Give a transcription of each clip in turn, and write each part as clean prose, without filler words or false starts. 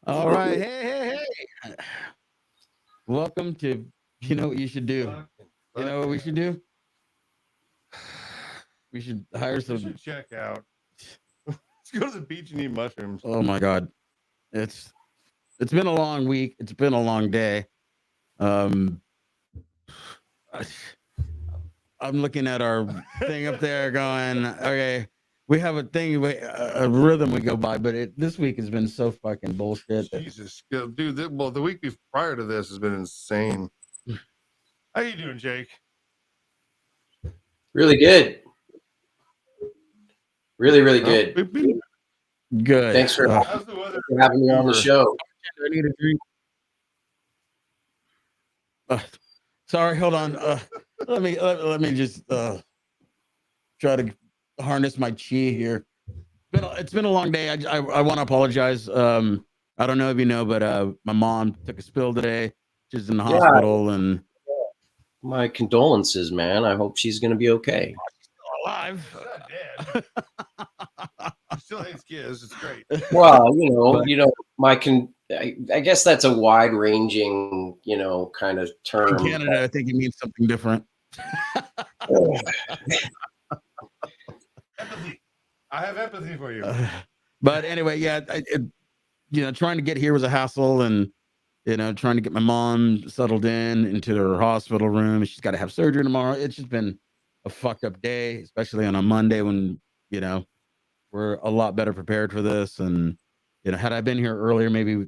All right. Hey. Welcome to You Know What You Should Do. You know what we should do? We should hire We some. should check out. Let's go to the beach and eat mushrooms. Oh my God. It's been a long week. It's been a long day. Um I- I'm looking at our thing up there going, okay, we have a thing, a rhythm we go by, but this week has been so fucking bullshit. Jesus, dude. The week prior to this has been insane. How you doing, Jake? Really good. Really good. Good. Thanks for How's the weather? having me on the show. I need a drink. Sorry, hold on. Let me just try to harness my chi here. It's been a long day. I want to apologize. I don't know if you know, but my mom took a spill today. She's in the hospital, and my condolences, man. I hope she's going to be okay. Alive. She's not dead. She still hates Gizz. It's great. Well, I guess that's a wide-ranging, kind of term. In Canada, I think it means something different. Empathy. I have empathy for you. But anyway, yeah, trying to get here was a hassle, and trying to get my mom settled into her hospital room. She's got to have surgery tomorrow. It's just been a fucked up day, especially on a Monday when we're a lot better prepared for this. And had I been here earlier, maybe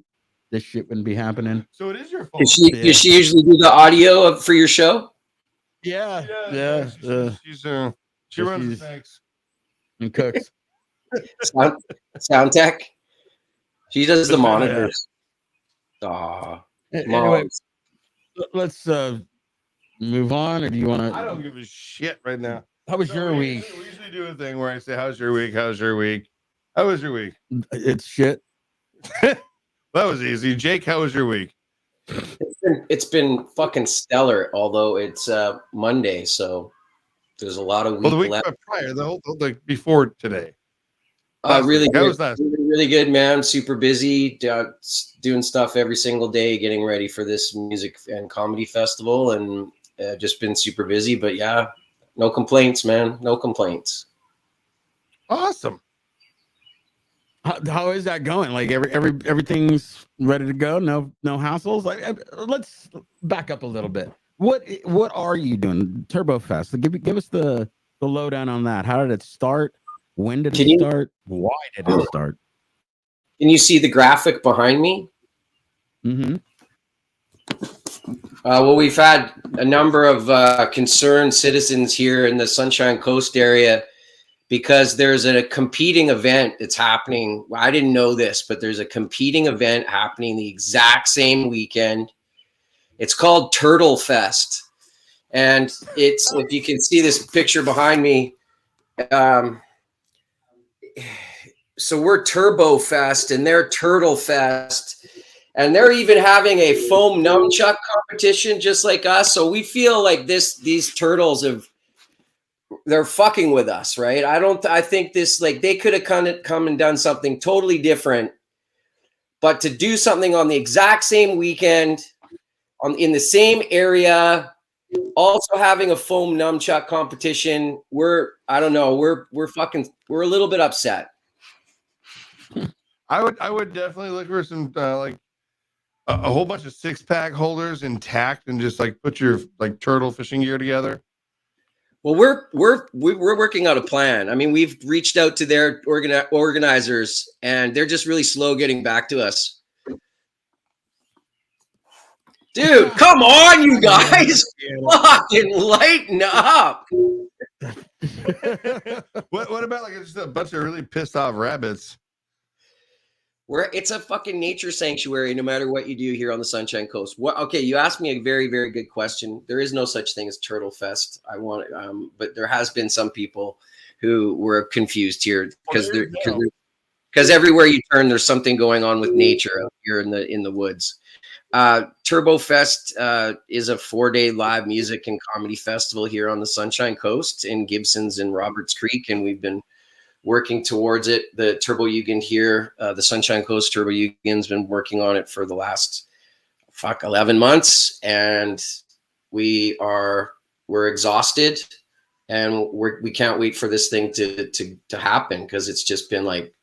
this shit wouldn't be happening. So it is your fault. Does she usually do the audio for your show? Yeah. She runs the tanks and cooks. Sound tech. She does the monitors. Anyway, let's move on, or do you want to? I don't give a shit right now. How was your week? We usually do a thing where I say, "How's your week? How's your week? How was your week?" It's shit. That was easy. Jake, how was your week? It's been fucking stellar. Although it's Monday, so there's a lot of week the week left. Prior, the whole before today. Really good. That was nice. Really good, man. Super busy, doing stuff every single day, getting ready for this music and comedy festival, and just been super busy. But yeah, no complaints, man. No complaints. Awesome. How is that going? Like everything's ready to go. No hassles. Like, let's back up a little bit. What are you doing? TurboFest. Give us the lowdown on that. How did it start? When did it start? Why did it start? Can you see the graphic behind me? Mm-hmm. Well, we've had a number of concerned citizens here in the Sunshine Coast area because there's a competing event that's happening. I didn't know this, but there's a competing event happening the exact same weekend. It's called TurboFest. And it's, if you can see this picture behind me, so we're TurboFest and they're TurtleFest, and they're even having a foam nunchuck competition just like us. So we feel like these turtles they're fucking with us, right? I think this, like, they could have come and done something totally different, but to do something on the exact same weekend, in the same area, also having a foam nunchuck competition, we're a little bit upset. I would definitely look for some like a whole bunch of 6-pack holders intact and just like put your like turtle fishing gear together. Well, we're working out a plan. I mean, we've reached out to their organizers, and they're just really slow getting back to us. Dude, come on, you guys! Fucking lighten up. What about like just a bunch of really pissed off rabbits? It's a fucking nature sanctuary, no matter what you do here on the Sunshine Coast. Okay, you asked me a very, very good question. There is no such thing as TurboFest. But there has been some people who were confused here because everywhere you turn, there's something going on with nature out here in the woods. TurboFest is a 4-day live music and comedy festival here on the Sunshine Coast in Gibson's and Roberts Creek, and we've been working towards it. The Turbo Jugend here, the Sunshine Coast Turbo Jugend's been working on it for the last 11 months, and we're exhausted, and we can't wait for this thing to happen, because it's just been like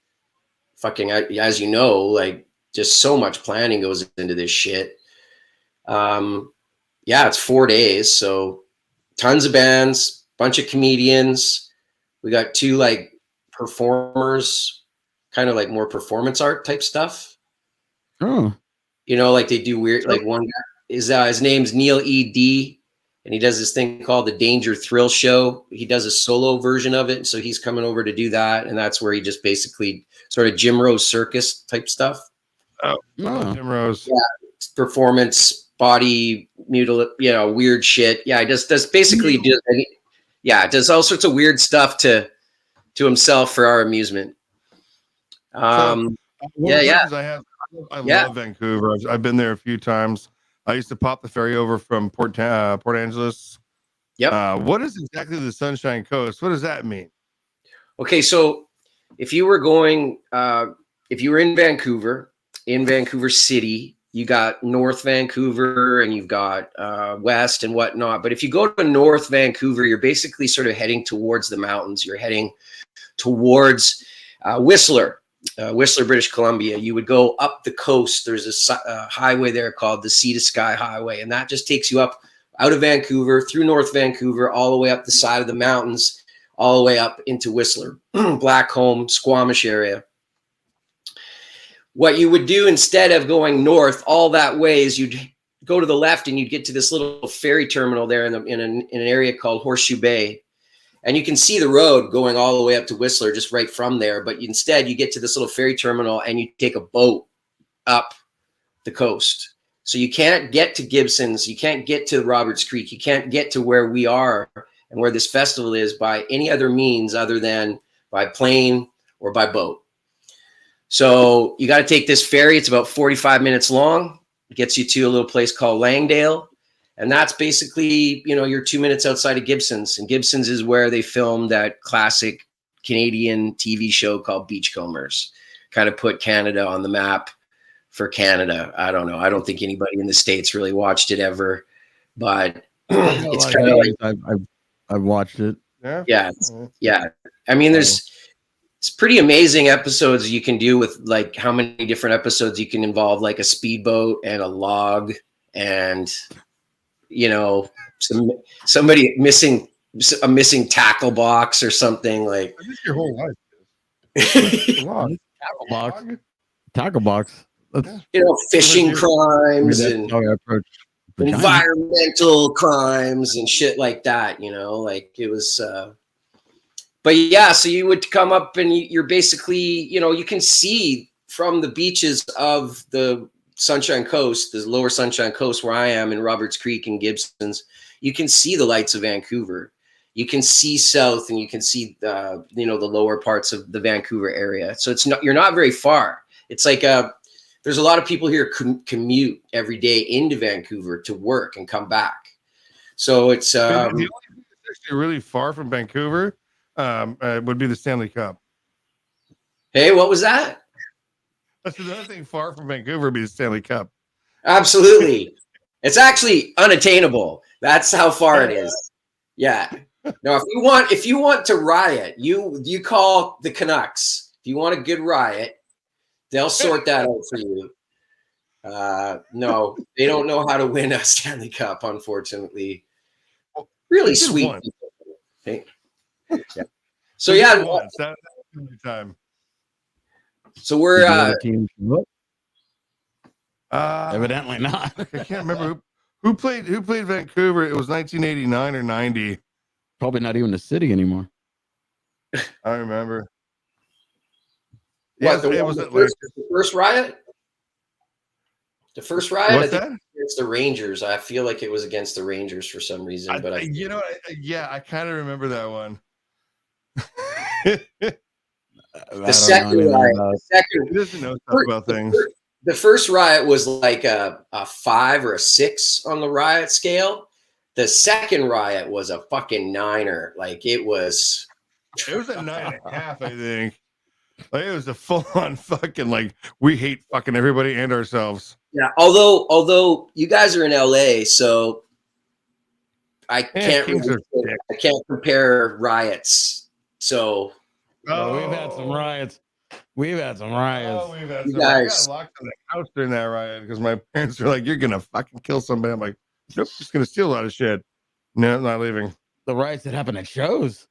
fucking, as you know, like just so much planning goes into this shit. Yeah, it's 4 days, so tons of bands, bunch of comedians. We got 2 like performers, kind of like more performance art type stuff. Oh, Like they do weird, like one guy is his name's Neil E.D., and he does this thing called the Danger Thrill Show. He does a solo version of it, so he's coming over to do that, and that's where he just basically sort of Jim Rose circus type stuff. Oh, Jim Rose. Yeah, performance, body mutilate, weird shit. Yeah, he does basically does all sorts of weird stuff to himself for our amusement. I Yeah. love Vancouver. I've been there a few times. I used to pop the ferry over from Port Angeles. Yep. What is exactly the Sunshine Coast? What does that mean? Okay, so if you were in Vancouver City, you got North Vancouver and you've got West and whatnot. But if you go to North Vancouver, you're basically sort of heading towards the mountains. You're heading towards Whistler, British Columbia. You would go up the coast. There's a highway there called the Sea to Sky Highway, and that just takes you up out of Vancouver, through North Vancouver, all the way up the side of the mountains, all the way up into Whistler, Blackcomb, Squamish area. What you would do instead of going north all that way is you'd go to the left and you'd get to this little ferry terminal there in an area called Horseshoe Bay. And you can see the road going all the way up to Whistler just right from there. But instead you get to this little ferry terminal and you take a boat up the coast. So you can't get to Gibson's. You can't get to Roberts Creek. You can't get to where we are and where this festival is by any other means other than by plane or by boat. So you got to take this ferry. It's about 45 minutes long. It gets you to a little place called Langdale. And that's basically, you're 2 minutes outside of Gibson's. And Gibson's is where they filmed that classic Canadian TV show called Beachcombers. Kind of put Canada on the map for Canada. I don't know. I don't think anybody in the States really watched it ever. But it's kind of like... I've watched it. Yeah. I mean, it's pretty amazing episodes you can do with like how many different episodes you can involve, like a speedboat and a log and somebody missing a missing tackle box or something like. I think your whole life. Tackle box. Fishing crimes and environmental crimes and shit like that. Like it was. But yeah, so you would come up and you're basically, you can see from the beaches of the Sunshine Coast, the lower Sunshine Coast where I am in Roberts Creek and Gibson's, you can see the lights of Vancouver. You can see south and you can see the lower parts of the Vancouver area. So you're not very far. It's like there's a lot of people here commute every day into Vancouver to work and come back. So it's the only thing that's actually really far from Vancouver would be the Stanley Cup. Hey, what was that? That's another thing far from Vancouver would be the Stanley Cup. Absolutely. It's actually unattainable. That's how far it is. Yeah. No, if you want to riot, you call the Canucks. If you want a good riot, they'll sort that out for you. No, they don't know how to win a Stanley Cup, unfortunately. Really sweet people. Okay. Yeah. So yeah, time. So we're evidently not. I can't remember who played Vancouver. It was 1989 or 90. Probably not even a city anymore. I remember. What, it was the first riot? The first riot? What's that? Against the Rangers. I feel like it was against the Rangers for some reason. I kind of remember that one. The second riot. He doesn't know stuff about things. The first riot was like a 5 or a 6 on the riot scale. The second riot was a fucking 9er. Like it was It was a night and a half, I think. Like, it was a full-on fucking like we hate fucking everybody and ourselves. Yeah. Although you guys are in LA, so I can't compare riots. So we've had some riots. We've had some riots. Oh, we've had You some. I guys- got locked in the house during that riot because my parents were like, "You're gonna fucking kill somebody." I'm like, "Nope, just gonna steal a lot of shit." No, I'm not leaving. The riots that happen at shows.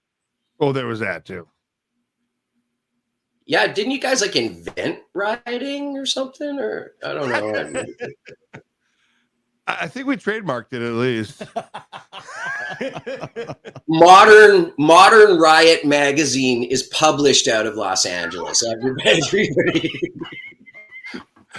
Oh, there was that too. yeah, didn't you guys like invent rioting or something? Or I don't know. I think we trademarked it at least. Modern Riot magazine is published out of Los Angeles. Everybody.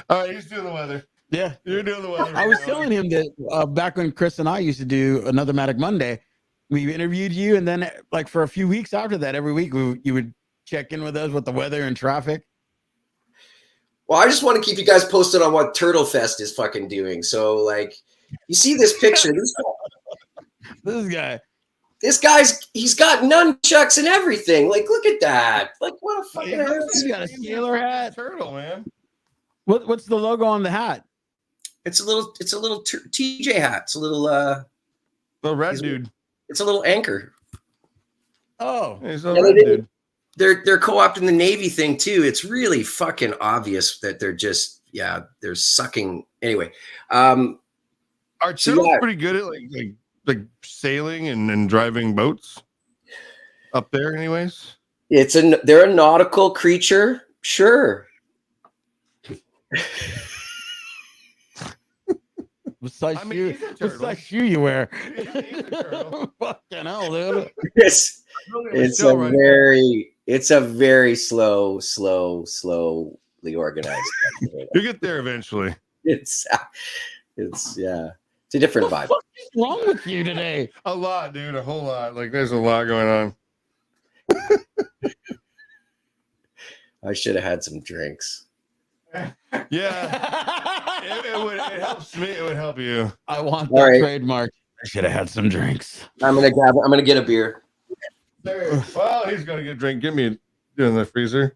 All right, he's doing the weather. Yeah. You're doing the weather. I was telling him that back when Chris and I used to do Another Matic Monday, we interviewed you, and then like for a few weeks after that, every week you would check in with us with the weather and traffic. Well, I just want to keep you guys posted on what TurboFest is fucking doing. So, like, you see this picture. This guy. He's got nunchucks and everything. Like, look at that. Like, what a fucking He's got a sailor hat. Turtle, man. What's the logo on the hat? It's a little TJ hat. It's a little The red dude. It's a little anchor. Oh, He's a red dude. They're co-opting the Navy thing too. It's really fucking obvious that they're sucking. Anyway, Are turtles pretty good at like sailing and driving boats up there? Anyways, they're a nautical creature, sure. Besides you wear. Fucking hell, dude. It's a very slowly organized. You get there eventually. It's a different vibe. What's wrong with you today? A lot, dude. A whole lot. Like there's a lot going on. I should have had some drinks. Yeah, it helps me. It would help you. I want that trademark. I should have had some drinks. I'm gonna get a beer. Well, he's gonna get a drink. Give me in the freezer.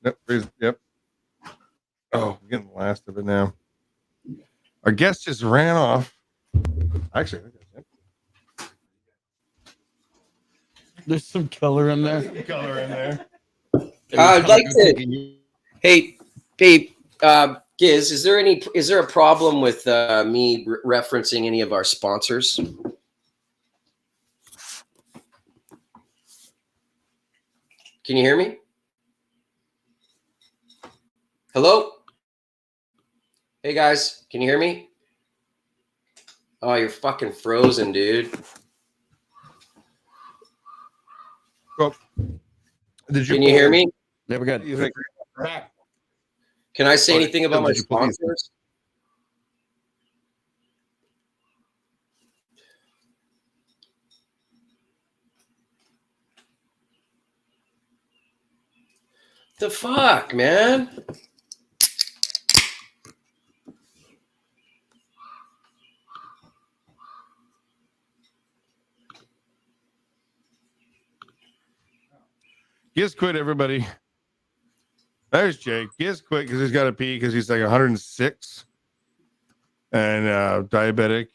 Yep, freezer. Yep. Oh, we're getting the last of it now. Our guest just ran off. Actually, There's some color in there. I'd like to. Hey, babe, Gizz, is there a problem with me referencing any of our sponsors? Can you hear me? Hello? Hey guys, can you hear me? Oh, you're fucking frozen, dude. Well, can you hear me? Yeah, we're good. Can I say anything about my sponsors? The fuck, man? Gizz quit, everybody. There's Jake. Gizz quit because he's got to pee because he's like 106 and diabetic.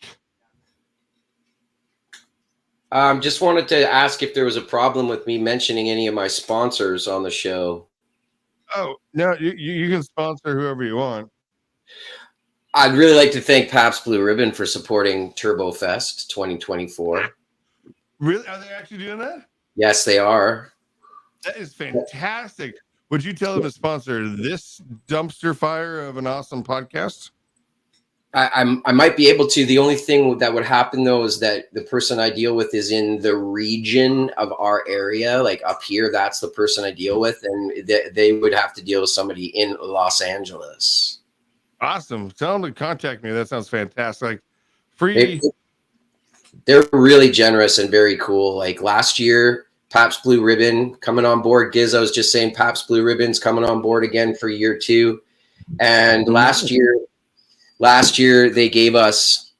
Just wanted to ask if there was a problem with me mentioning any of my sponsors on the show. Oh, no, you can sponsor whoever you want. I'd really like to thank Pabst Blue Ribbon for supporting TurboFest 2024. Really? Are they actually doing that? Yes, they are. That is fantastic. Would you tell them to sponsor this dumpster fire of an awesome podcast? I might be able to. The only thing that would happen, though, is that the person I deal with is in the region of our area. Like up here, that's the person I deal with. And they would have to deal with somebody in Los Angeles. Awesome. Tell them to contact me. That sounds fantastic. Like free. They're really generous and very cool. Like last year, Pabst Blue Ribbon coming on board. Gizz, I was just saying Pabst Blue Ribbon's coming on board again for year 2. And last year they gave us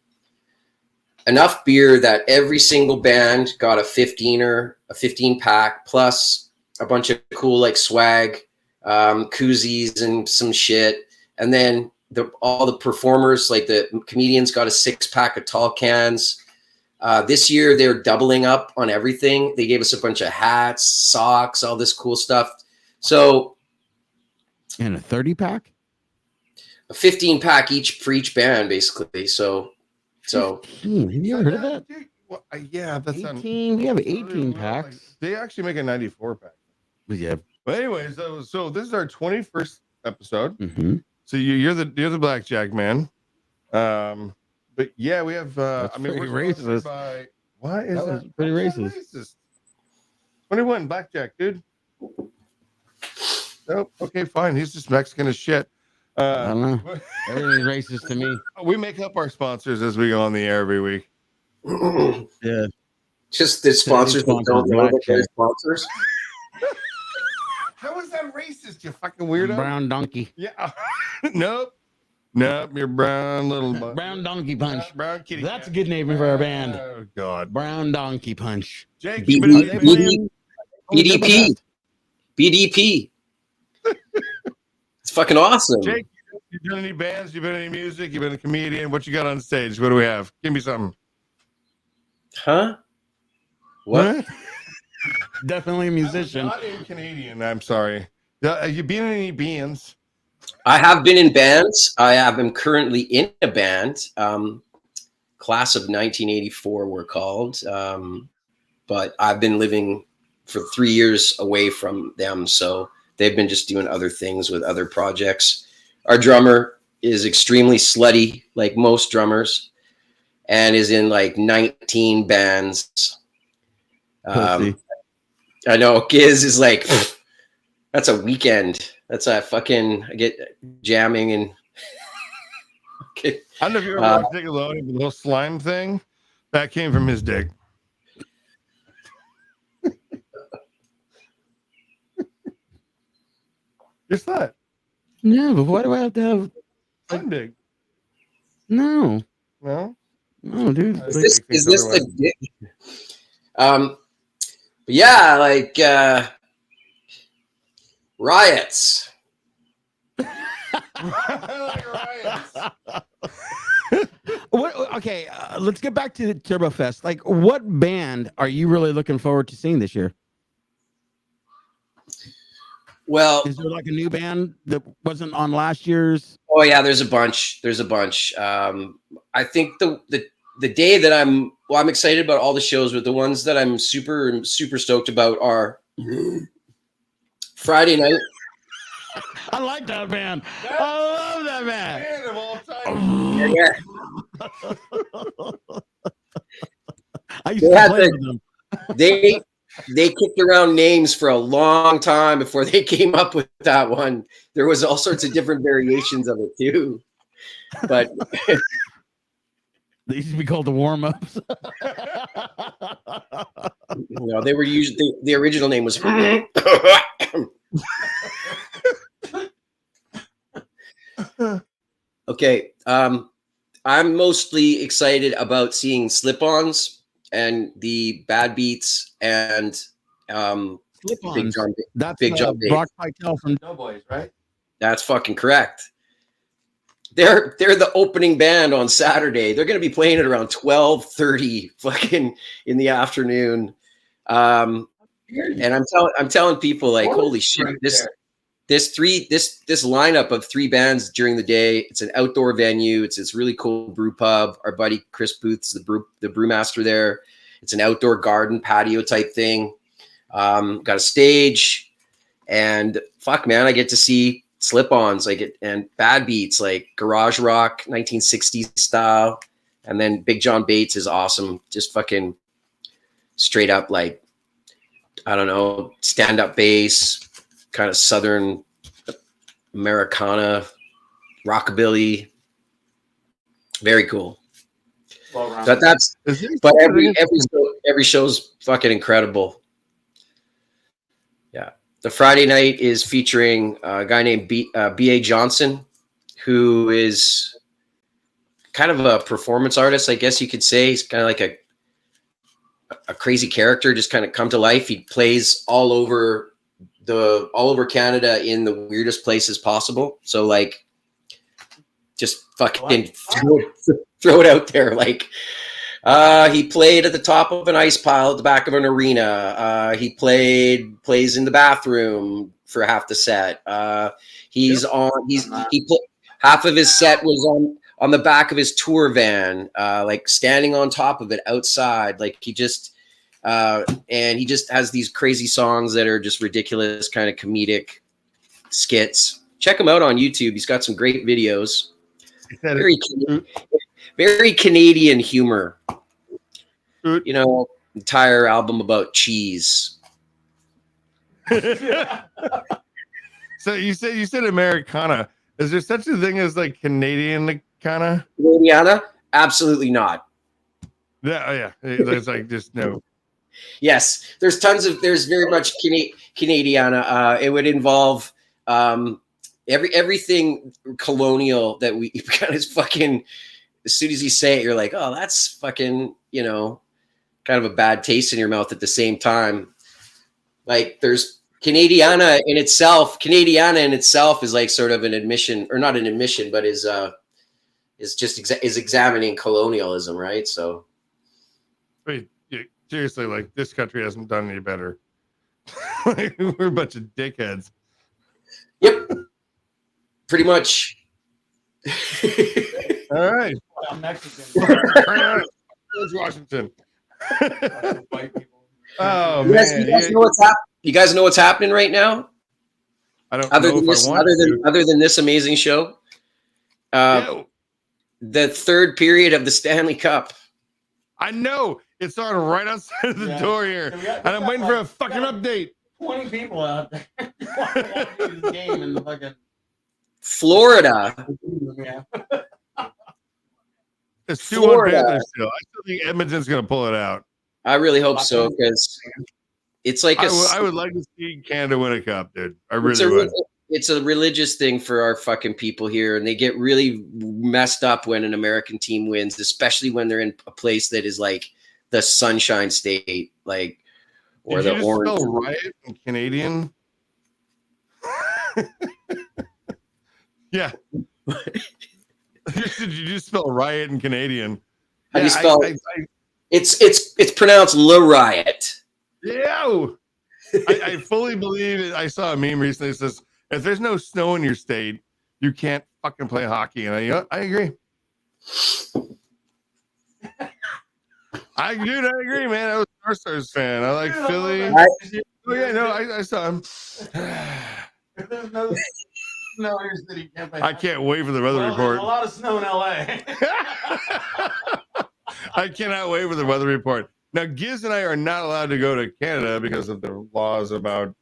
enough beer that every single band got a 15er a 15 pack plus a bunch of cool like swag, koozies and some shit. And then all the performers, like the comedians, got a 6 pack of tall cans. This year they're doubling up on everything. They gave us a bunch of hats, socks, all this cool stuff. So, And a 30 pack, a 15 pack each for each band, basically. So have you ever heard of that? Dude, well, yeah, that's 18. We have 18 packs. They actually make a 94 pack. Yeah. But anyways, so this is our 21st episode. Mm-hmm. So you're the blackjack man. But yeah, we have. That's we're pretty sponsored racist. by, why is That that? was pretty How's that racist. 21 blackjack, dude. Nope. Okay, fine. He's just Mexican as shit. I don't know. Everything's racist to me. We make up our sponsors as we go on the air every week. Yeah. just the sponsors that don't know that they're sponsors. How is that racist, you fucking weirdo? Brown donkey. Yeah. Nope. You're brown little bug. Brown donkey punch. Brown kitty. That's a cat. good name for our band. Oh God. Brown donkey punch. Jake, B- you been- B- B- BDP. BDP. It's fucking awesome. Jake, you done any bands? You been any music? You been a comedian? What you got on stage? What do we have? Give me something. Huh? What? Definitely a musician. Not a Canadian. I'm sorry. You been in any bands? I have been in bands. I'm currently in a band. Class of 1984, we're called. But I've been living for 3 years away from them. So they've been just doing other things with other projects. Our drummer is extremely slutty, like most drummers, and is in like 19 bands. Pussy. I know Gizz is like, that's a weekend. That's a fucking, I get jamming and. Okay. I don't know if you ever watched Nickelodeon, but the whole slime thing that came from his dick. Just that. No, but why do I have to have? Slime dick. No, No. dude. Is this the dick? But yeah, like riots. What? Okay, let's get back to the TurboFest. Like, what band are you really looking forward to seeing this year? Well, Is there like a new band that wasn't on last year's? oh yeah, there's a bunch. I think the day that I'm excited about all the shows, but the ones that I'm super stoked about are Friday night. I like that band. I love that band. Man of all time. Yeah. I used They to had play the- with them. They kicked around names for a long time before they came up with that one. There was all sorts of different variations of it too. But They used to be called the warm-ups. they were usually the original name was Okay. I'm mostly excited about seeing slip-ons and the bad beats and Big Slip-ons. John. That's Big John Bates. Brock Pytel from Doughboys, right? That's fucking correct. They're the opening band on Saturday. They're going to be playing at around 12:30 fucking in the afternoon. And I'm telling people like, holy shit, this lineup of 3 bands during the day. It's an outdoor venue. It's this really cool brew pub. Our buddy Chris Booth's the brewmaster there. It's an outdoor garden patio type thing. Got a stage, and fuck man, I get to see slip-ons and bad beats like garage rock 1960s style, and then Big John Bates is awesome. Just fucking straight up like, I don't know, stand-up bass, kind of Southern Americana, rockabilly. Very cool. But every show's fucking incredible. Yeah. The Friday night is featuring a guy named B.A. Johnson, who is kind of a performance artist, I guess you could say. He's kind of like a crazy character just kind of come to life. He plays all over Canada in the weirdest places possible. So like, just fucking throw it out there. Like, he played at the top of an ice pile at the back of an arena. He plays in the bathroom for half the set. Half of his set was on the back of his tour van, like standing on top of it outside. Like he just has these crazy songs that are just ridiculous, kind of comedic skits. Check him out on YouTube. He's got some great videos. Very Canadian humor. You know, entire album about cheese. So you said Americana. Is there such a thing as like Canadiana? Canadiana? Absolutely not. Yeah. There's like just no. Yes, there's very much Canadiana. It would involve everything colonial that we kind of fucking. As soon as you say it, you're like, oh, that's fucking, you know, kind of a bad taste in your mouth at the same time. Like there's Canadiana in itself is like sort of an admission, or not an admission, but is examining colonialism, right? So, wait, seriously, like this country hasn't done any better. We're a bunch of dickheads. Yep, pretty much. All right, I'm Mexican. George Washington. Oh man, you guys know what's happening right now? I don't other know than if this, I want other than this amazing show. The third period of the Stanley Cup. I know it's on right outside of the door here, and I'm waiting for a fucking update. 20 people out there watching this game in the fucking Florida. Yeah. It's 2-1 Panthers still. I still think Edmonton's going to pull it out. I really hope so, because it's like I would like to see Canada win a cup, dude. I really would. It's a religious thing for our fucking people here, and they get really messed up when an American team wins, especially when they're in a place that is like the Sunshine State, like or Did the you orange. just spell riot in Canadian? Yeah. Did you just spell riot in Canadian? How do you spell? It's pronounced Le Riot. Yeah. I fully believe it. I saw a meme recently that says, if there's no snow in your state, you can't fucking play hockey. And I agree. I agree, man. I was a North Stars fan. I like Philly. I saw him. If there's no snow in your city, you can't play I can't wait for the weather report. There's a lot of snow in LA. I cannot wait for the weather report. Now, Gizz and I are not allowed to go to Canada because of the laws about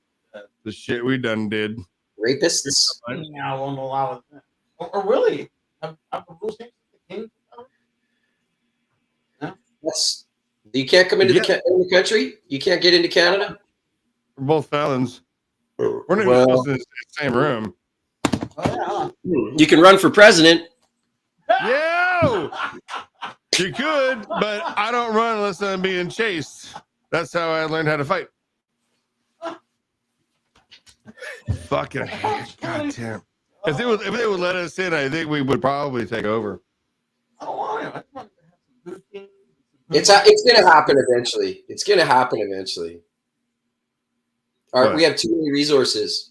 the shit we done did. Rapists? Yeah, I won't allow it. Or really? Have the rules changed? No? You can't come into the country? You can't get into Canada? We're both felons. We're not even in the same room. Oh, yeah. You can run for president. Yeah! You could, but I don't run unless I'm being chased. That's how I learned how to fight. Fucking goddamn. If they would let us in, I think we would probably take over. I don't want it. It's gonna happen eventually. It's gonna happen eventually. All right, we have too many resources.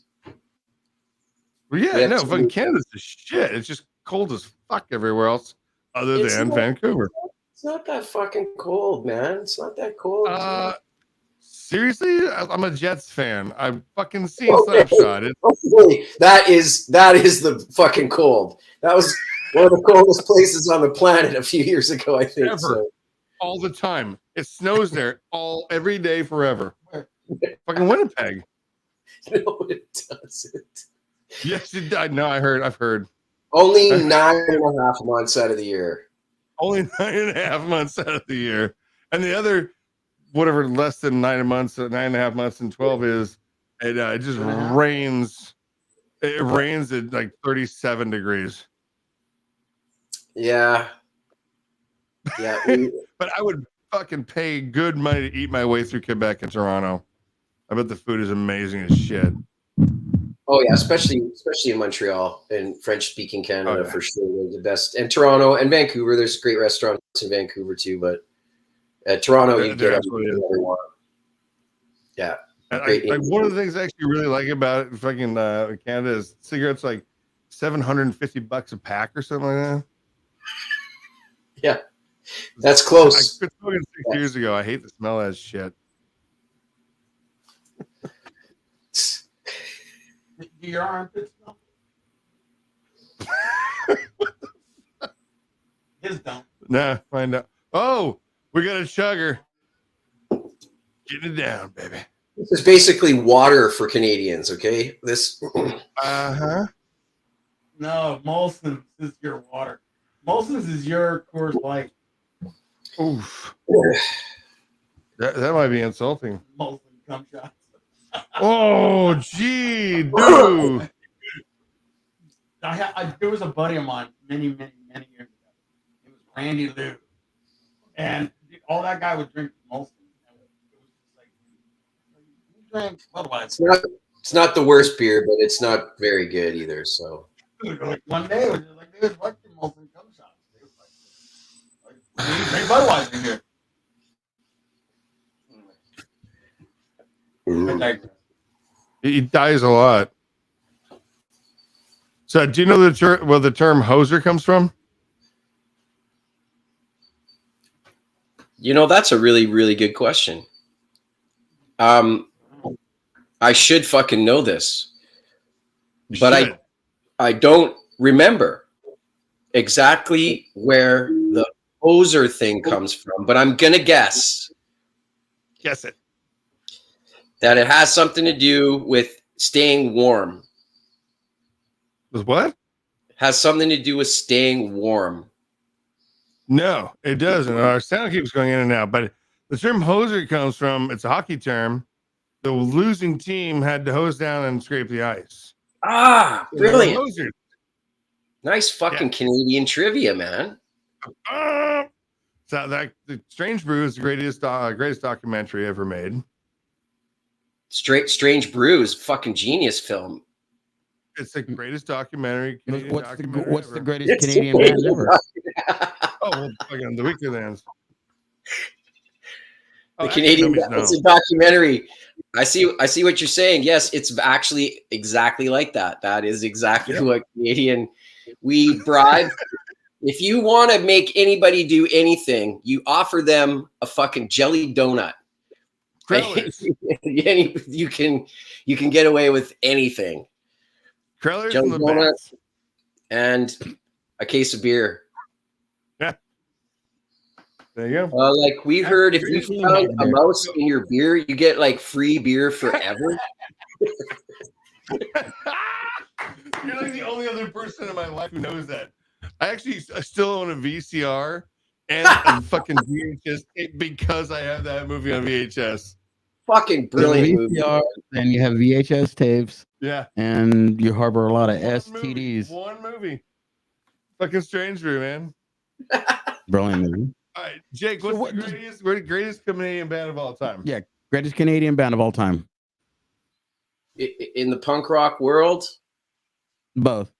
Well, yeah, no, fucking Canada's the shit. It's just cold as fuck everywhere else other than Vancouver. It's not that fucking cold, man. It's not that cold. Seriously, I'm a Jets fan. I've fucking seen Slapshot. That is the fucking cold. That was one of the coldest places on the planet a few years ago, I think. So. All the time. It snows there every day forever. Fucking Winnipeg. No, it doesn't. Yes, it does. No, I've heard. Only 9.5 months out of the year. Only 9.5 months out of the year. And the other, whatever, less than 9.5 months and 12 is, it just rains. It rains at like 37 degrees. Yeah. Yeah. But I would fucking pay good money to eat my way through Quebec and Toronto. I bet the food is amazing as shit. Oh yeah, especially in Montreal and French-speaking Canada for sure. They're the best, and Toronto and Vancouver. There's great restaurants in Vancouver too, but at Toronto you get everything you want. Yeah, one of the things I actually really like about fucking Canada is cigarettes like $750 a pack or something like that. Yeah, that's close. I quit smoking 6 years ago. I hate the smell of that shit. Do your armpits smell? His don't. Nah, find out. Oh, we got a chugger. Getting it down, baby. This is basically water for Canadians, okay? This. No, Molson's is your water. Molson's is your Coors Light. Oof. That might be insulting. Molson cum shots. Oh, gee, dude. There was a buddy of mine many years ago. It was Randy Lou. And all that guy would drink Molson. It was just like, drink Budweiser. It's not the worst beer, but it's not very good either. So like one day it was just like, dude, what's your Molson cum shots? They was like drink Budweiser here. He dies a lot. So, do you know where the term hoser comes from? You know, that's a really, really good question. I should fucking know this, but I don't remember exactly where the hoser thing comes from. But I'm gonna guess. Guess it. That it has something to do with staying warm. With what? Has something to do with staying warm. No, it doesn't. Our sound keeps going in and out. But the term hoser comes from, it's a hockey term. The losing team had to hose down and scrape the ice. Ah, brilliant. Hosers. Nice fucking Canadian trivia, man. So the Strange Brew is the greatest documentary ever made. Strange Brews, fucking genius film. It's the greatest documentary. What's the greatest Canadian band ever? Oh, fucking the Weeklylands. The Canadian, it's a documentary. I see what you're saying. Yes, it's actually exactly like that. That is exactly what Canadian. We bribe. If you want to make anybody do anything, you offer them a fucking jelly donut. You can get away with anything. Krellers jelly donuts and a case of beer. Yeah. There you go. Like we heard, if you found a mouse in your beer, you get like free beer forever. You're like the only other person in my life who knows that. I still own a VCR and a fucking VHS tape because I have that movie on VHS. Fucking brilliant movie. And you have VHS tapes. Yeah. And you harbor a lot of STDs. One movie. Fucking Strange Brew, man. Brilliant movie. All right, Jake, what's the greatest Canadian band of all time? Yeah, greatest Canadian band of all time. In the punk rock world? Both.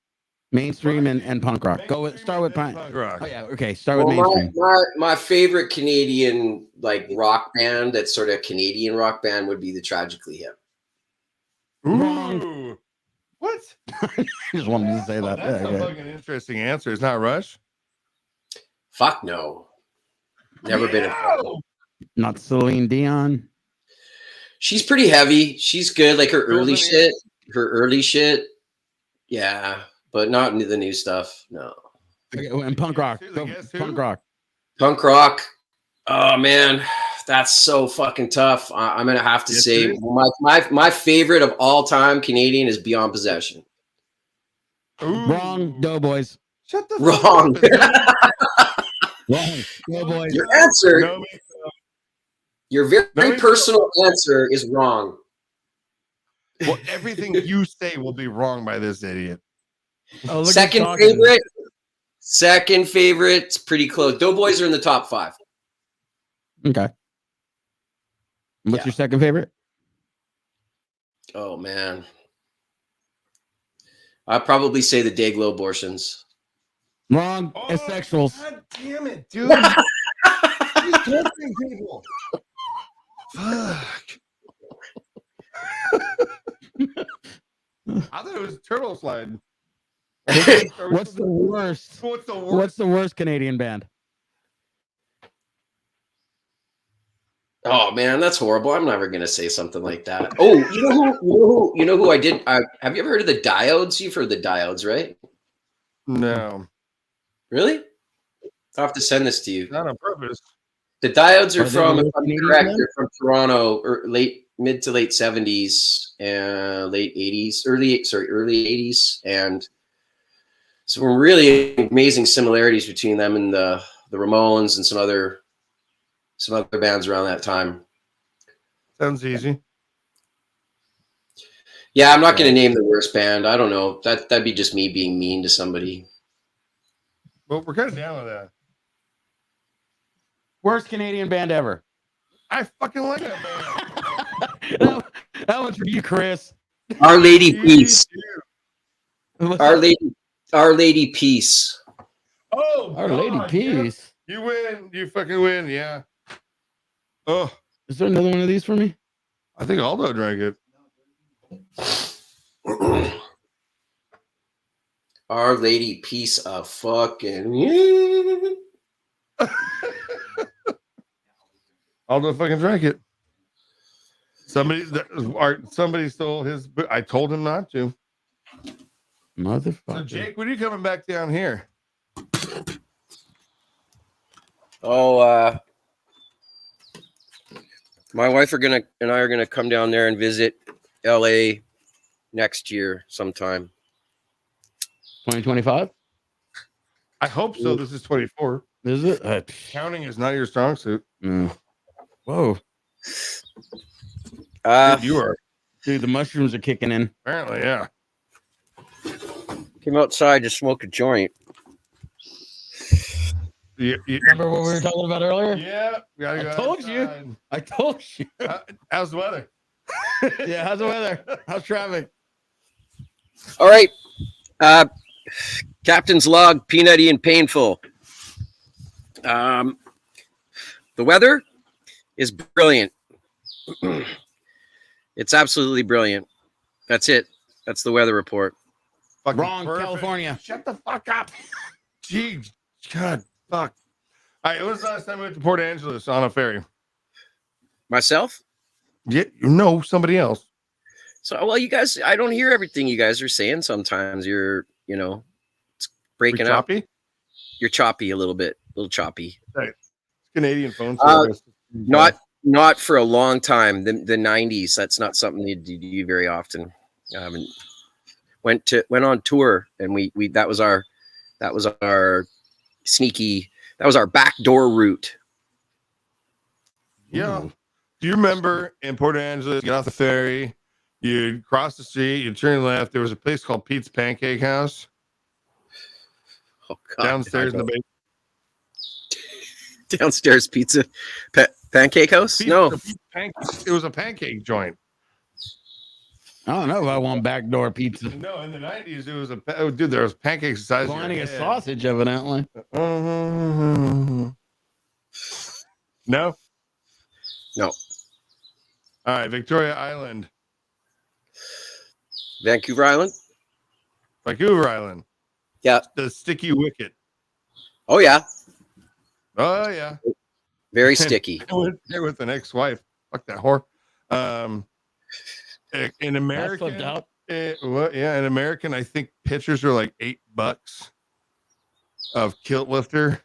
Mainstream and punk rock. Start with punk rock. Oh yeah, okay. Start with mainstream. My favorite Canadian like rock band, that's sort of Canadian rock band, would be the Tragically Hip. Ooh. What? I just wanted to say that. That's a fucking interesting answer. It's not Rush. Fuck no. Never been a fan. Not Celine Dion. She's pretty heavy. She's good. Like her early shit. Yeah. But not the new stuff. No. And punk rock. Punk rock. Punk rock. Oh man, that's so fucking tough. I'm gonna have to say my favorite of all time Canadian is Beyond Possession. Ooh. Wrong. Doughboys. Shut the wrong. Wrong. Doughboys. Your answer. Your very personal answer is wrong. Well, everything you say will be wrong by this idiot. Oh, second favorite. It's pretty close. Doughboys are in the top 5. Okay. What's your second favorite? Oh man, I'd probably say the Dayglow abortions. Wrong. Oh, Asexuals. God damn it, dude. These torturing people. Fuck. I thought it was turtle slide. What's the worst? What's the worst? What's the worst Canadian band? Oh man, that's horrible. I'm never gonna say something like that. Oh, you know who I did. Have you ever heard of the Diodes? You've heard the Diodes, right? No, Really? I'll have to send this to you. not on purpose. The Diodes are Are they from, the if I'm Canadian correct, band? they're from Toronto, or mid to late 70s and late 80s, early 80s, and some really amazing similarities between them and the Ramones and some other bands around that time. Sounds easy. Yeah, I'm not going to name the worst band. I don't know. That'd be just me being mean to somebody. Well, we're kind of down with that. Worst Canadian band ever. I fucking like that band. that one's for you, Chris. Our Lady Peace. What's Our that? Lady Peace. Oh, Our God, Lady yeah. Peace. You win. You fucking win. Yeah. Oh, Is there another one of these for me? I think Aldo drank it. Our Lady Peace of fucking. Aldo fucking drank it. Somebody stole his. I told him not to. Motherfucker. So Jake, when are you coming back down here? Oh, my wife and I are gonna come down there and visit LA next year sometime. 2025? I hope so. This is 24. Is it? Counting is not your strong suit. Whoa. Dude, you are. Dude, the mushrooms are kicking in. Apparently, yeah. Came outside to smoke a joint. Remember what we were talking about earlier? Yeah. We gotta go I told you. How's the weather? Yeah, how's the weather? How's traffic? All right. Captain's log, peanutty and painful. The weather is brilliant. It's absolutely brilliant. That's it. That's the weather report. Fucking Wrong, perfect. California. Shut the fuck up. Gee, God, fuck. All right, when was the last time we went to Port Angeles on a ferry? Myself? Yeah, no, somebody else. So, well, you guys, I don't hear everything you guys are saying. Sometimes you're, it's breaking up. Choppy? You're choppy a little bit, a little choppy. It's Canadian phone service. Not for a long time. The 90s. That's not something you do very often. Went on tour, and we that was our sneaky. That was our backdoor route. Yeah. Do you remember in Port Angeles, get off the ferry, you'd cross the street, you'd turn left. There was a place called Pete's Pancake House. Oh, God. Downstairs in the basement. Downstairs pizza pancake house? No. It was a pancake joint. I don't know if I want backdoor pizza. No, in the 90s, it was dude, there was pancakes the size of Lining your a head. sausage, evidently. No? No. All right, Victoria Island. Vancouver Island? Vancouver Island. Yeah. The Sticky Wicket. Oh, yeah. Oh, yeah. Very sticky. I went there with an ex-wife. Fuck that whore. In American, in American, I think pitchers are like $8 of kilt lifter.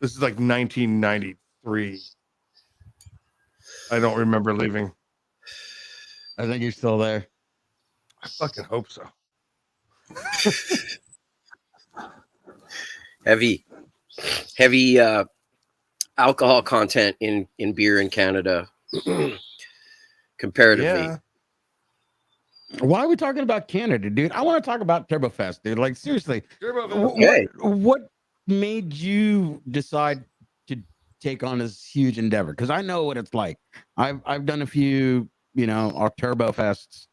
This is like 1993. I don't remember leaving. I think you're still there. I fucking hope so. Heavy alcohol content in beer in Canada. Comparatively. Yeah. Why are we talking about Canada, dude? I want to talk about TurboFest, dude. Like, seriously. Okay. What made you decide to take on this huge endeavor because I know what it's like. I've done a few, our TurboFests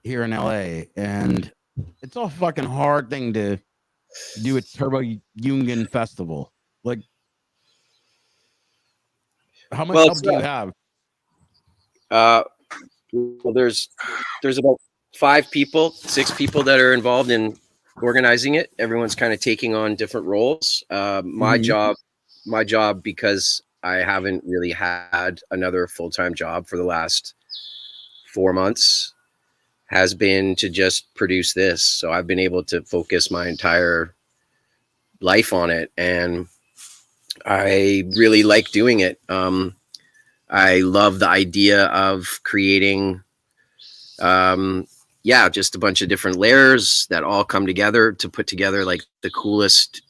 here in LA, and it's a fucking hard thing to do a Turbo Union festival. Like, how much help do you have? Well, there's about 6 people that are involved in organizing it. Everyone's kind of taking on different roles. My job, because I haven't really had another full-time job for the last 4 months, has been to just produce this. So I've been able to focus my entire life on it, and I really like doing it. I love the idea of creating, just a bunch of different layers that all come together to put together like the coolest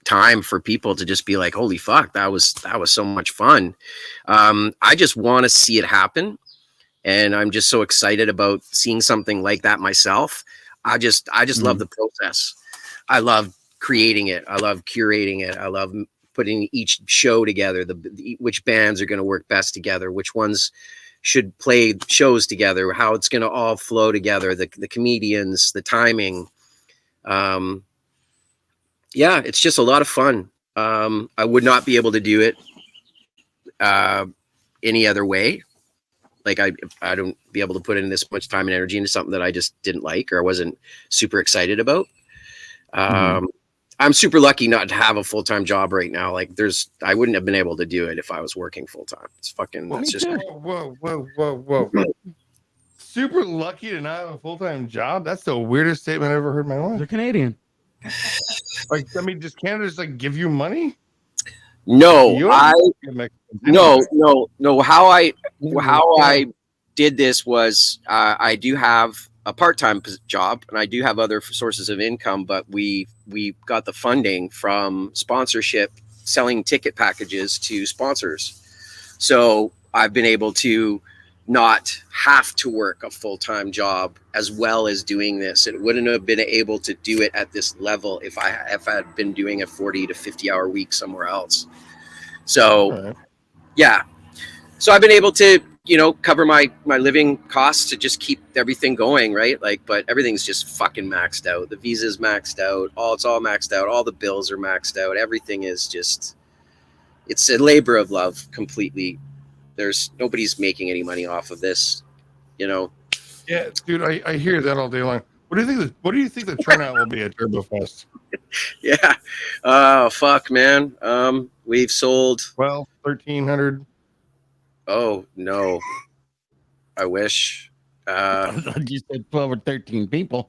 time for people to just be like, holy fuck, that was so much fun. I just want to see it happen. And I'm just so excited about seeing something like that myself. I just love the process. I love creating it. I love curating it. I love putting each show together, which bands are going to work best together, which ones should play shows together, how it's going to all flow together, the comedians, the timing. It's just a lot of fun. I would not be able to do it any other way. Like I don't be able to put in this much time and energy into something that I just didn't like or I wasn't super excited about. I'm super lucky not to have a full-time job right now. Like I wouldn't have been able to do it if I was working full-time. It's fucking, that's just. Whoa. Super lucky to not have a full-time job. That's the weirdest statement I've ever heard in my life. They're Canadian. Like, I mean, does Canada just like give you money? No, no. How I did this was I do have a part-time job and I do have other sources of income, but we got the funding from sponsorship, selling ticket packages to sponsors. So I've been able to not have to work a full-time job as well as doing this. It wouldn't have been able to do it at this level if I had been doing a 40 to 50 hour week somewhere else. So so I've been able to, cover my living costs to just keep everything going, right? Like, but everything's just fucking maxed out. The visa's maxed out. It's all maxed out. All the bills are maxed out. Everything is just, it's a labor of love completely. Nobody's making any money off of this, Yeah, dude, I hear that all day long. What do you think the turnout will be at TurboFest? Yeah. Oh, fuck, man. We've sold 1,300. Oh no, I wish. You said 12 or 13 people.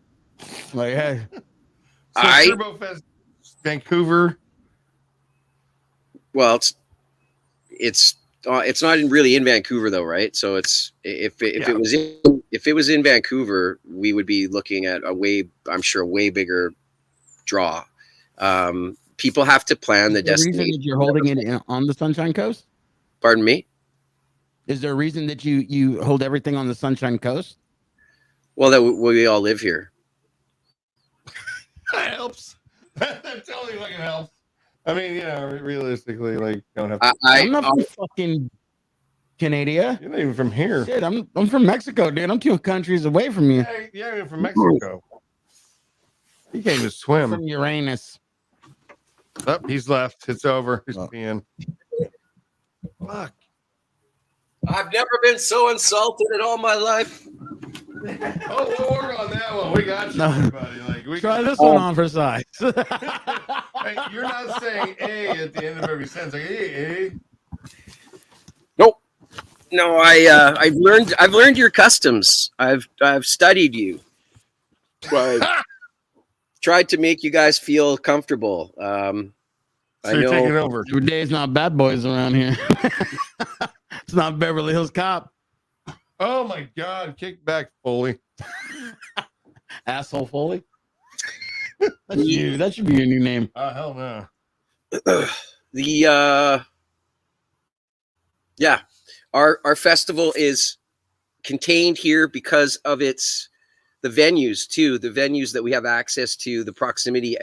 Like, hey. So TurboFest Vancouver. Well, it's not really in Vancouver though, right? So it's if it was in Vancouver, we would be looking at a way bigger draw. People have to plan the destination. Reason that you're holding it on the Sunshine Coast? Pardon me? Is there a reason that you hold everything on the Sunshine Coast? Well, that we all live here. That helps. That totally fucking helps. I mean, realistically, like, don't have to. I'm not from fucking Canada. You're not even from here. Shit, I'm from Mexico, dude. I'm 2 countries away from you. Yeah, you're from Mexico. You can't even swim. From Uranus. Oh, he's left. It's over. He's peeing. Fuck. I've never been so insulted in all my life. Oh, we'll work on that one. We got you, everybody. Like, try this one on for size. Hey, you're not saying A at the end of every sentence. Like, hey, Nope. No, I've learned your customs. I've studied you. Tried to make you guys feel comfortable. So you're taking over. Today's not bad boys around here. It's not Beverly Hills Cop. Oh my God! Kick back, Foley. Asshole Foley. That's you. That should be your new name. Hell no. Our festival is contained here because of the venues too. The venues that we have access to, the proximity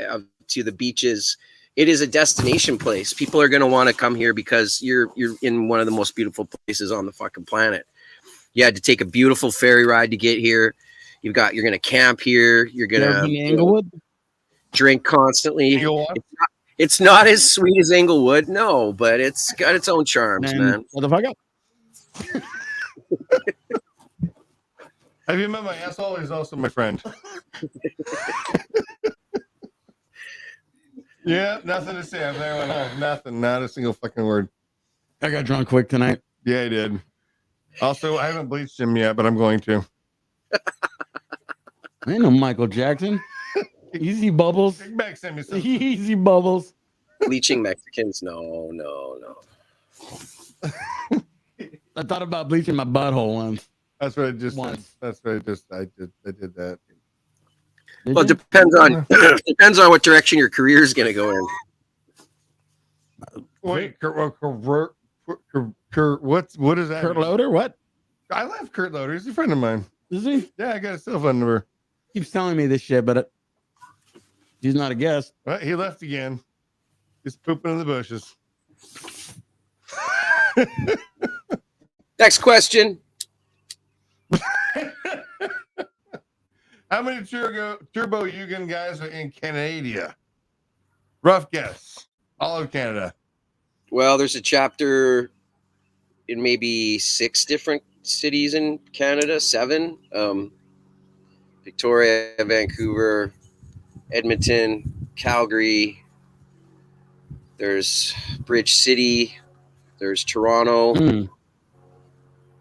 to the beaches it is a destination place. People are going to want to come here because you're in one of the most beautiful places on the fucking planet. You had to take a beautiful ferry ride to get here. You're going to camp here. You're going to Inglewood. Drink constantly. It's not as sweet as Inglewood, no, but it's got its own charms, man. What the fuck up? Have you met my asshole? He's also my friend. Yeah, nothing to say. I'm there went home. Nothing. Not a single fucking word. I got drunk quick tonight. Yeah, I did. Also, I haven't bleached him yet, but I'm going to. I ain't no Michael Jackson. Easy bubbles. Big Mac sent me some. Easy bubbles. Bleaching Mexicans? No. I thought about bleaching my butthole once. That's what I just said. That's what I did that. Well, it depends on what direction your career is going to go in. Wait, what is that? Kurt Loder? What? I love Kurt Loder. He's a friend of mine. Is he? Yeah, I got a cell phone number. Keeps telling me this shit, but he's not a guest. Well, he left again. He's pooping in the bushes. Next question. How many Turbo Yugen guys are in Canada? Rough guess. All of Canada. Well, there's a chapter in maybe 6 different cities in Canada, 7. Victoria, Vancouver, Edmonton, Calgary. There's Bridge City. There's Toronto.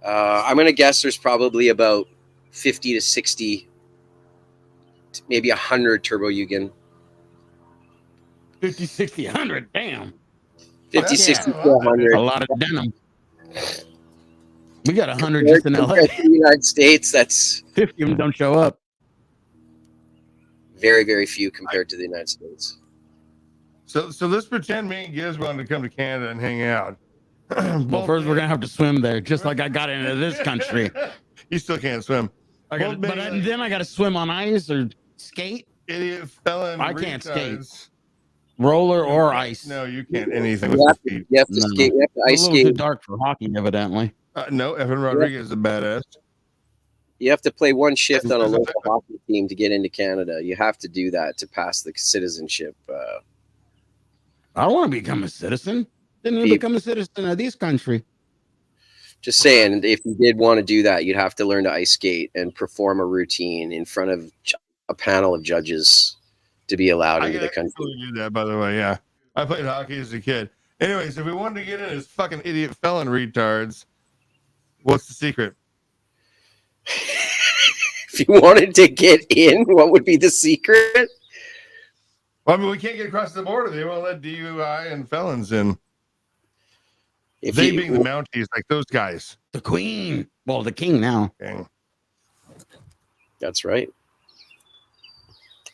I'm going to guess there's probably about 50 to 60, maybe 100 Turbo Yugen. 50, 60, 100. Damn. 50, 60, 100. A lot of denim. We got 100 just in LA. In the United States, that's 50 of them don't show up. very, very few compared to the United States. So let's pretend me and Gizz wanted to come to Canada and hang out. Well, first we're gonna have to swim there, just like I got into this country. You still can't swim. Then I got to swim on ice or skate. Idiot felon. I can't skate. Roller or ice. No, you can't. Anything. You have to skate. You have to ice It's a little skate. too dark for hockey, evidently. No, Evan Rodriguez is a badass. You have to play one shift on a local hockey team to get into Canada. You have to do that to pass the citizenship. I don't want to become a citizen. Didn't even become a citizen of this country. Just saying, if you did want to do that, you'd have to learn to ice skate and perform a routine in front of a panel of judges to be allowed into the country. I do that, by the way. Yeah, I played hockey as a kid. Anyways, if we wanted to get in as fucking idiot felon retards, what's the secret? If you wanted to get in, what would be the secret? Well, I mean, we can't get across the border. They won't let DUI and felons in. Being the Mounties, like those guys. The queen. Well, the king now. Okay. That's right.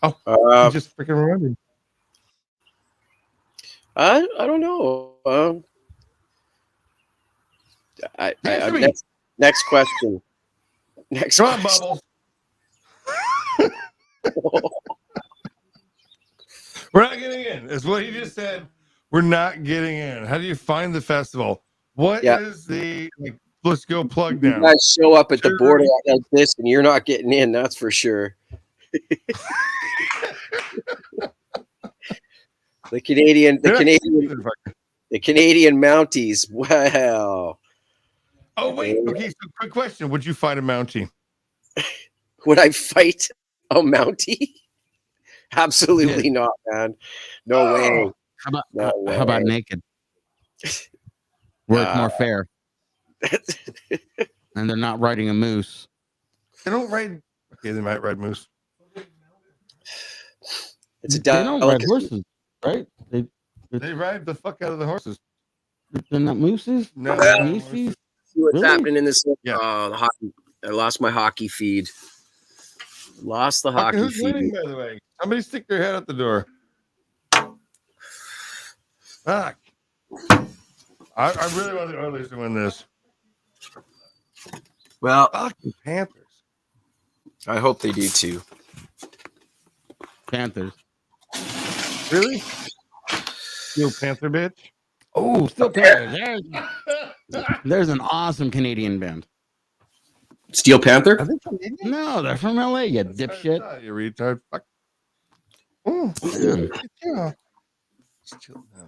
Oh, I just freaking remembered. I don't know. Next question. Next Come on, question. Bubbles. We're not getting in. Is what he just said. We're not getting in. How do you find the festival? What is the let's go plug down? You guys show up at the border like this and you're not getting in, that's for sure. The Canadian Mounties. Wow. Oh wait. Okay, so quick question. Would you fight a Mountie? Would I fight a Mountie? Absolutely not, man. No way. How about naked? Work more fair. And they're not riding a moose. They don't ride. Okay, they might ride moose. It's a They don't ride horses, right? They ride the fuck out of the horses. They're not mooses? No. Mooses? See what's happening in this. Yeah. The hockey. I lost my hockey feed. Lost the hockey Who's feed. winning, by the way? Somebody stick their head out the door. Fuck. I really want the Oilers to win this. Well, fucking Panthers. I hope they do too. Panthers. Really? Steel Panther bitch. Oh, Steel Panther. There's an awesome Canadian band. Steel Panther. Are they Canadian? No, they're from LA, you That's what I dipshit. thought, you retard. Fuck. Oh, Man. yeah.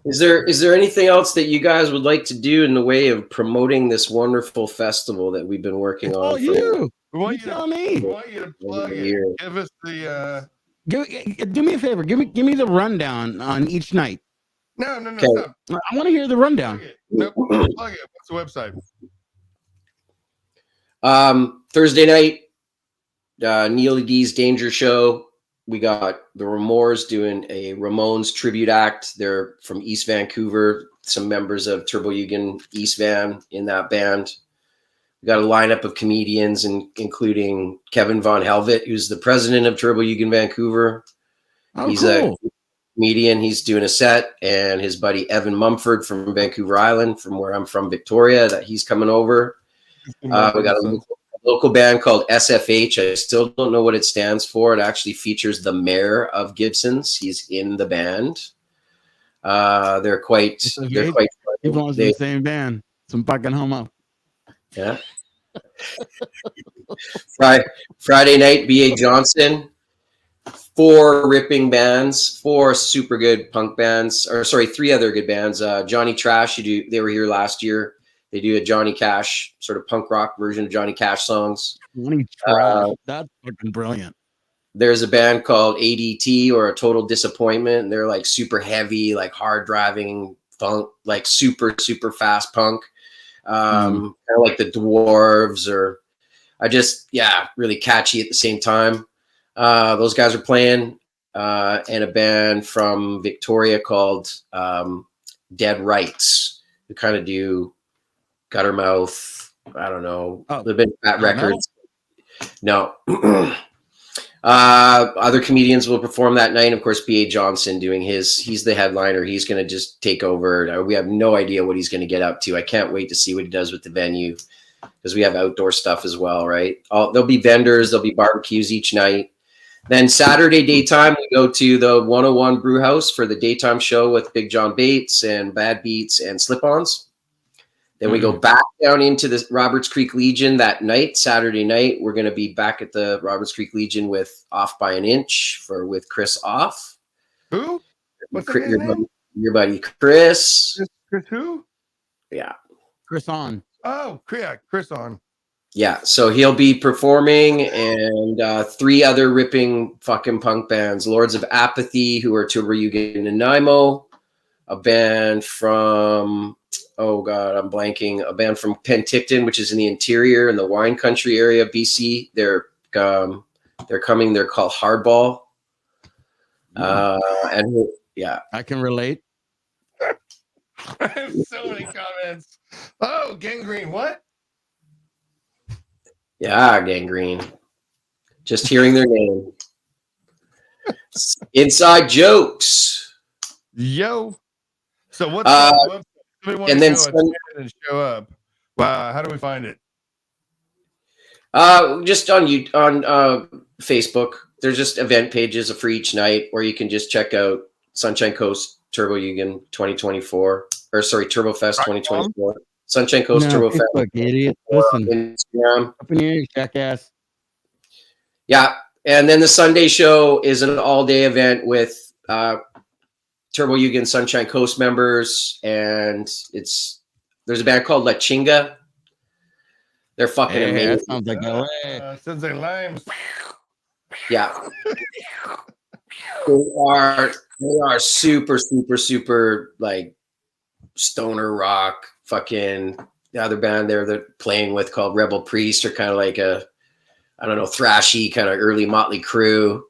Is there anything else that you guys would like to do in the way of promoting this wonderful festival that we've been working It's on? all you. We want You you tell to, we me. want you to plug it. Here. Give us the. Do me a favor. Give me the rundown on each night. No, Okay. stop. I want to hear the rundown. Plug it. Nope. Plug it. What's the website? Thursday night, Neil D's Danger Show. We got the Ramores doing a Ramones tribute act. They're from East Vancouver. Some members of Turbo Yugen East Van in that band. We got a lineup of comedians, including Kevin Von Helvet, who's the president of Turbo Yugen Vancouver. Oh, He's cool. a comedian. He's doing a set, and his buddy Evan Mumford from Vancouver Island, from where I'm from, Victoria, that he's coming over. We got a local band called SFH. I still don't know what it stands for. It actually features the mayor of Gibson's. He's in the band. They're quite He belongs in the same band. Some fucking homo. yeah. Friday night, B.A. Johnson. 4 ripping bands, 4 super good punk bands, or sorry, 3 other good bands. Johnny Trash, they were here last year. They do a Johnny Cash sort of punk rock version of Johnny Cash songs. Johnny Trash. That's fucking brilliant. There's a band called ADT, or A Total Disappointment. And they're like super heavy, like hard driving funk, like super, super fast punk. Kind of like the Dwarves, or really catchy at the same time. Those guys are playing, and a band from Victoria called Dead Rights, who kind of do Guttermouth. I don't know. They've been at records. No. Other comedians will perform that night. Of course, B.A. Johnson he's the headliner. He's going to just take over. We have no idea what he's going to get up to. I can't wait to see what he does with the venue, because we have outdoor stuff as well, right? There'll be vendors, there'll be barbecues each night. Then Saturday daytime, we go to the 101 Brew House for the daytime show with Big John Bates and Bad Beats and Slip-Ons. Then we go back down into the Roberts Creek Legion that night, Saturday night. We're going to be back at the Roberts Creek Legion with Off by an Inch with Chris Off. Who? What's your buddy Chris. Chris who? Yeah. Chris on. Oh, yeah, Chris on. Yeah, so he'll be performing, and 3 other ripping fucking punk bands. Lords of Apathy, who are Turbo Yugen and Nanaimo. A band from, oh God, I'm blanking. A band from Penticton, which is in the interior in the wine country area of BC. They're coming. They're called Hardball. And yeah. I can relate. I have so many comments. Oh, Gangrene, what? Yeah, Gangrene. Just hearing their name. Inside Jokes. Yo. So what's the website? And then and show up. Wow, how do we find it? Just on Facebook. There's just event pages for each night, where you can just check out Sunshine Coast Turbo Yugen 2024, or sorry, TurboFest 2024. Sunshine Coast TurboFest. Facebook, idiot. Listen. Instagram. Up in your ears, jackass. Yeah, and then the Sunday show is an all-day event with Turbo Yugen Sunshine Coast members, and there's a band called La Chinga. They're fucking amazing. That sounds like LA. Sounds like limes. Yeah. They are super, super, super like stoner rock. Fucking the other band they're playing with called Rebel Priest, are kind of like a, I don't know, thrashy kind of early Motley Crue.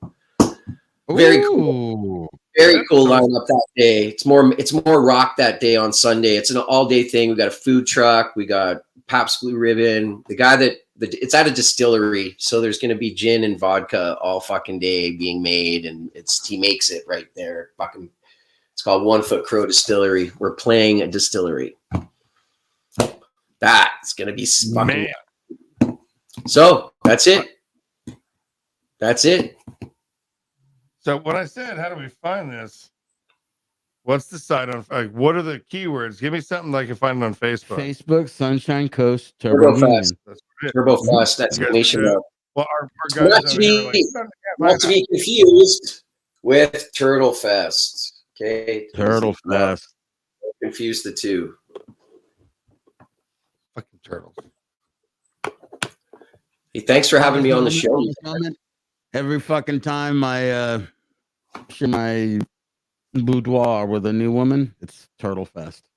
Very cool. Very cool lineup that day. It's more rock that day on Sunday. It's an all-day thing. We got a food truck. We got Pabst Blue Ribbon. It's at a distillery, so there's going to be gin and vodka all fucking day being made, and he makes it right there. Fucking, it's called One Foot Crow Distillery. We're playing a distillery. That's going to be fucking. Man. So that's it. That's it. So when I said, how do we find this? What's the site on? Like, what are the keywords? Give me something that I can find it on Facebook. Facebook, Sunshine Coast, Turbo TurboFest. Union. That's it. TurboFest exclamation mark. Well, our Not guys to on here are like, be, not to be confused with Turtle Fest. Okay, Turtle Fest. confuse the two. fucking turtles. Hey, thanks for having me on the show. Every fucking time I share my boudoir with a new woman, it's Turtle Fest.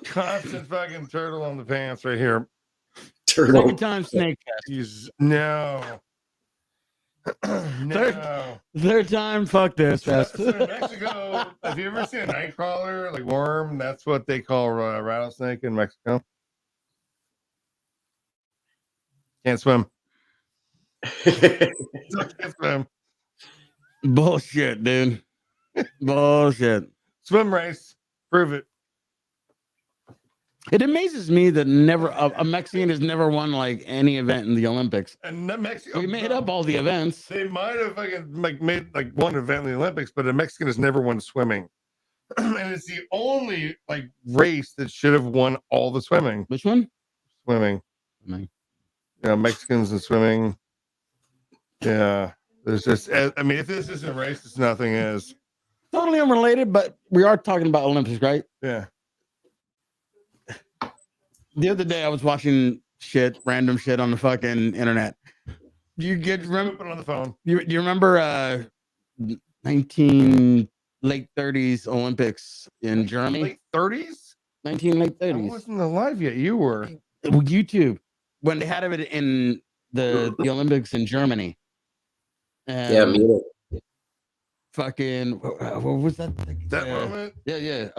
Constant fucking turtle on the pants right here. Turtle. Second time Snake Fest. No. No. Third time, fuck this fest. So in Mexico, have you ever seen a nightcrawler, like worm? That's what they call rattlesnake in Mexico. Can't swim. Can't swim. Bullshit, dude. Bullshit. Swim race. Prove it. It amazes me that never a Mexican has never won like any event in the Olympics. And Mexico, We made up all the events. They might have made like one event in the Olympics, but a Mexican has never won swimming. And it's the only like race that should have won all the swimming. Which one? Swimming. Yeah, Mexicans and swimming. Yeah. There's just, I mean, if this isn't racist, nothing is. Totally unrelated, but we are talking about Olympics, right? Yeah. The other day I was watching random shit on the fucking internet. You remember on the phone? You remember 19 late 30s Olympics in Germany? Late 30s? Late I 30s. wasn't alive yet. You were. YouTube when they had it in the Olympics in Germany. Yeah, me. Fucking what was that? That moment? Yeah.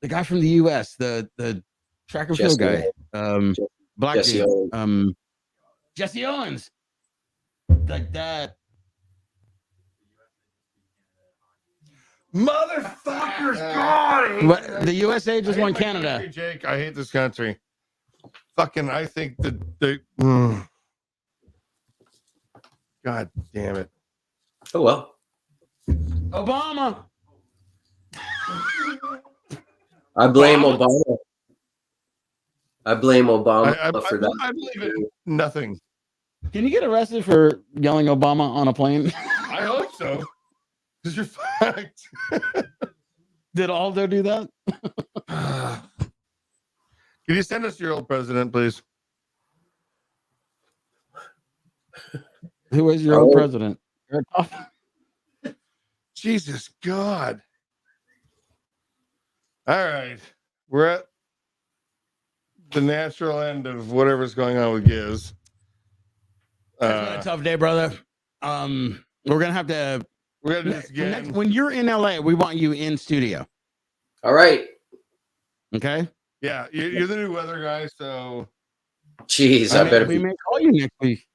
The guy from the US, the track and field guy, black Jesse dude, Owens. Jesse Owens, like that. Motherfuckers, God! What, the USA just won Canada. Country, Jake, I hate this country. Fucking, I think that they. God damn it. Oh well. Obama. I blame Obama. I blame Obama for that. I believe in nothing. Can you get arrested for yelling Obama on a plane? I hope so. Because you're fucked. Did Aldo do that? Can you send us your old president, please? Who is your old president? Jesus God. All right. We're at the natural end of whatever's going on with Gizz. It's been a tough day, brother. We're gonna have to. We're gonna do this again. When you're in LA, we want you in studio. All right. Okay. Yeah, you're the new weather guy, so. Jeez, I better. We may call you next week.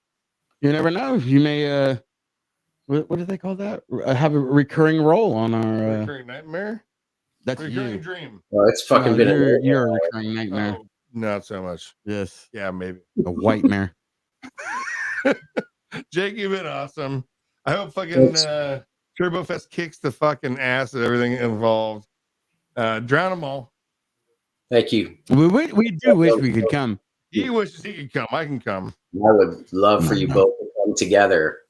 You never know. You may. What do they call that? Have a recurring role on our. Recurring nightmare. That's recurring you. dream. Oh, it's fucking been. You're a recurring nightmare. Oh, not so much. Yes. Yeah, maybe. A white mare. Jake, you've been awesome. I hope fucking TurboFest kicks the fucking ass of everything involved. Drown them all. Thank you. We do wish we could come. He wishes he could come. I can come. I would love for you both to come together.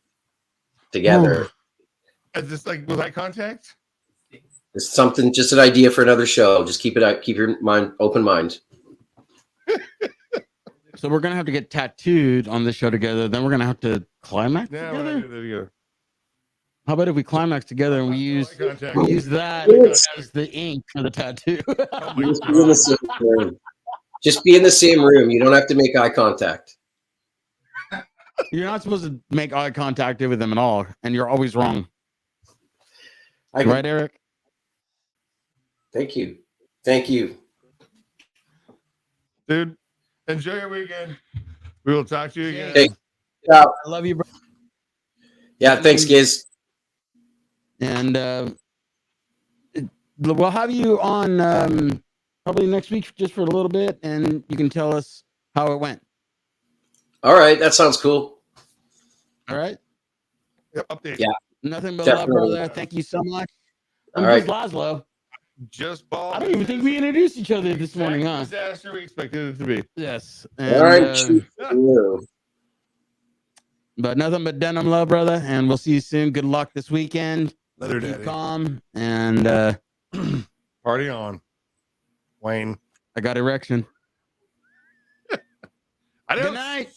Just like with eye contact. It's something, just an idea for another show. Just keep your mind open mind. So we're gonna have to get tattooed on this show together. Then we're gonna have to climax together. How about if we climax together and we use that as the ink for the tattoo? Just be in the same room. You don't have to make eye contact. You're not supposed to make eye contact with them at all, and you're always wrong. Right, Eric? Thank you, dude. Enjoy your weekend. We will talk to you again. Hey, I love you, bro. Yeah, thanks, Gizz. And we'll have you on probably next week just for a little bit, and you can tell us how it went. All right, that sounds cool. All right. Update. Yeah. Nothing but Definitely. love, brother. Thank you so much. I'm All just right. Lazlo. Just ball. I don't even think we introduced each other this morning, huh? Disaster we expected it to be. Yes. I'm And choosing you. but nothing but denim love, brother. And we'll see you soon. Good luck this weekend. Leather Keep daddy. calm. And Party on, Wayne. I got erection. Adios. Good night.